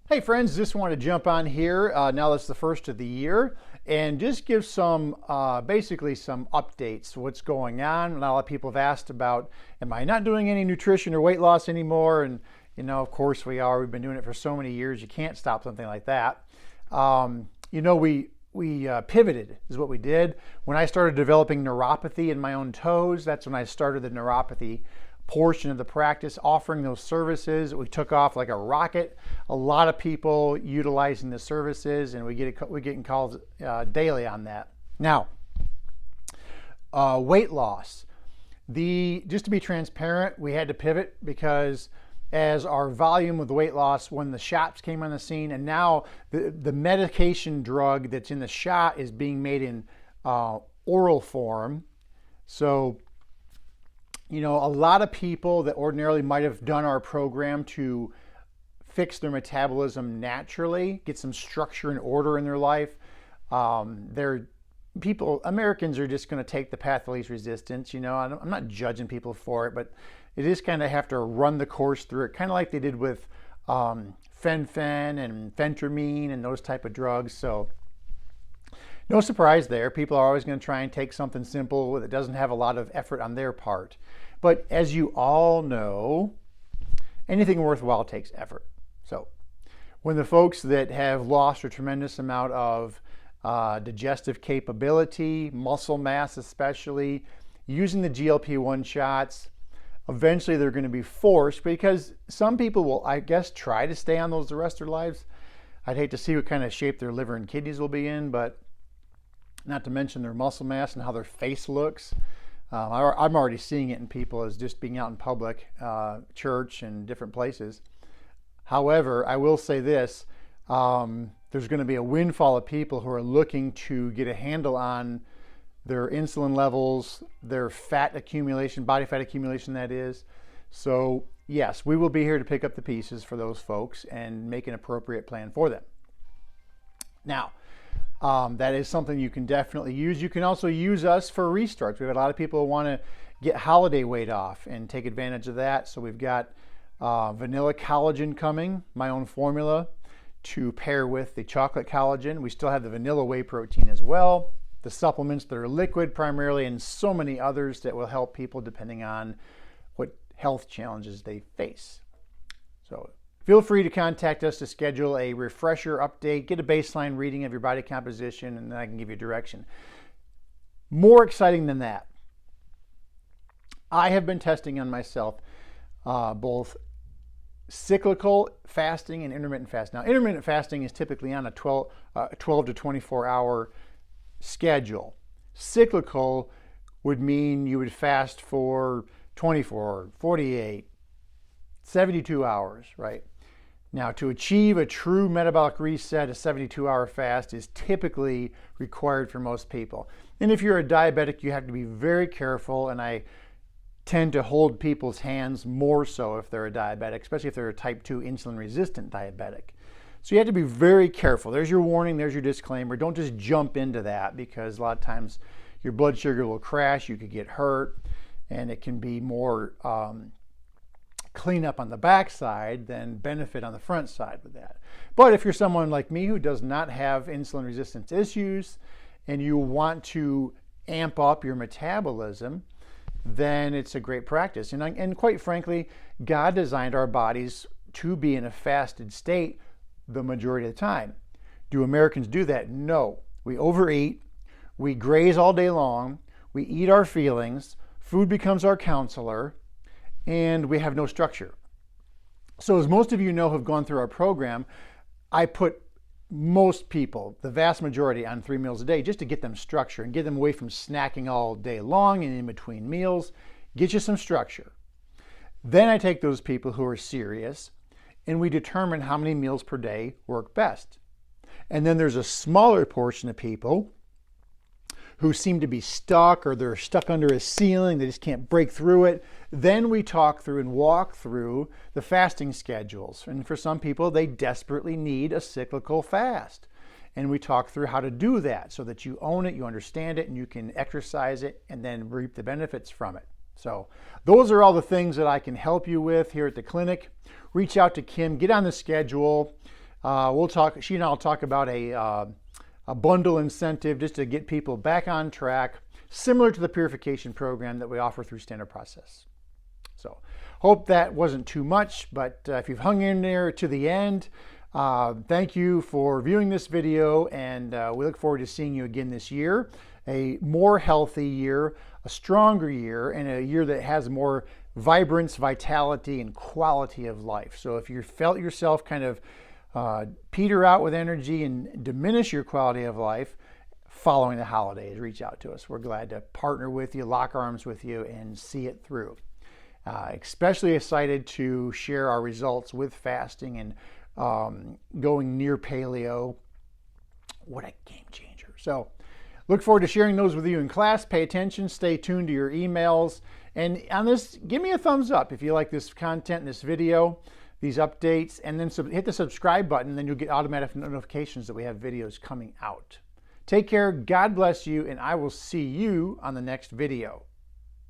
Hey friends, just want to jump on here now that's the first of the year and just give some basically some updates what's going on. And a lot of people have asked about, am I not doing any nutrition or weight loss anymore? And of course we are. We've been doing it for so many years. You can't stop something like that. We pivoted is what we did. When I started developing neuropathy in my own toes, that's when I started the neuropathy portion of the practice, offering those services. We took off like a rocket. A lot of people utilizing the services, and we're getting calls daily on that. Now, weight loss. Just to be transparent, we had to pivot because as our volume of the weight loss when the shots came on the scene, and now the medication drug that's in the shot is being made in oral form. So a lot of people that ordinarily might have done our program to fix their metabolism naturally, get some structure and order in their life, Americans are just going to take the path of least resistance. I'm not judging people for it, but they just kind of have to run the course through it, kind of like they did with fen-phen and phentermine and those type of drugs. So no surprise there. People are always going to try and take something simple that doesn't have a lot of effort on their part. But as you all know, anything worthwhile takes effort. So when the folks that have lost a tremendous amount of digestive capability, muscle mass especially, using the GLP-1 shots, eventually they're going to be forced, because some people will, I guess, try to stay on those the rest of their lives. I'd hate to see what kind of shape their liver and kidneys will be in, but not to mention their muscle mass and how their face looks. I'm already seeing it in people as just being out in public, church and different places. However, I will say this, there's going to be a windfall of people who are looking to get a handle on their insulin levels, their fat accumulation, body fat accumulation that is. So yes, we will be here to pick up the pieces for those folks and make an appropriate plan for them. Now, that is something you can definitely use. You can also use us for restarts. We have a lot of people who want to get holiday weight off and take advantage of that. So we've got vanilla collagen coming, my own formula, to pair with the chocolate collagen. We still have the vanilla whey protein as well, the supplements that are liquid primarily, and so many others that will help people depending on what health challenges they face. So feel free to contact us to schedule a refresher update, get a baseline reading of your body composition, and then I can give you direction. More exciting than that, I have been testing on myself both cyclical fasting and intermittent fasting. Now, intermittent fasting is typically on a 12 to 24 hour schedule. Cyclical would mean you would fast for 24, 48, 72 hours, right? Now, to achieve a true metabolic reset, a 72-hour fast is typically required for most people. And if you're a diabetic, you have to be very careful, and I tend to hold people's hands more so if they're a diabetic, especially if they're a type 2 insulin-resistant diabetic. So you have to be very careful. There's your warning, there's your disclaimer. Don't just jump into that, because a lot of times your blood sugar will crash, you could get hurt, and it can be more clean up on the backside than benefit on the front side with that. But if you're someone like me who does not have insulin resistance issues and you want to amp up your metabolism, then it's a great practice. And quite frankly, God designed our bodies to be in a fasted state the majority of the time. Do Americans do that? No. We overeat, we graze all day long, we eat our feelings, food becomes our counselor, and we have no structure. So as most of you know who have gone through our program, I put most people, the vast majority, on 3 meals a day just to get them structure and get them away from snacking all day long and in between meals, get you some structure. Then I take those people who are serious and we determine how many meals per day work best. And then there's a smaller portion of people who seem to be stuck, or they're stuck under a ceiling, they just can't break through it. Then we talk through and walk through the fasting schedules. And for some people, they desperately need a cyclical fast. And we talk through how to do that so that you own it, you understand it, and you can exercise it and then reap the benefits from it. So those are all the things that I can help you with here at the clinic. Reach out to Kim, get on the schedule. She and I'll talk about a bundle incentive just to get people back on track, similar to the purification program that we offer through Standard Process. So hope that wasn't too much, but if you've hung in there to the end, thank you for viewing this video, and we look forward to seeing you again this year. A more healthy year, a stronger year, and a year that has more vibrance, vitality, and quality of life. So if you felt yourself kind of peter out with energy and diminish your quality of life following the holidays, reach out to us. We're glad to partner with you, lock arms with you, and see it through. Especially excited to share our results with fasting and going near paleo. What a game changer. So look forward to sharing those with you in class. Pay attention, stay tuned to your emails. And on this, give me a thumbs up if you like this content, this video, these updates, and then hit the subscribe button, then you'll get automatic notifications that we have videos coming out. Take care, God bless you, and I will see you on the next video.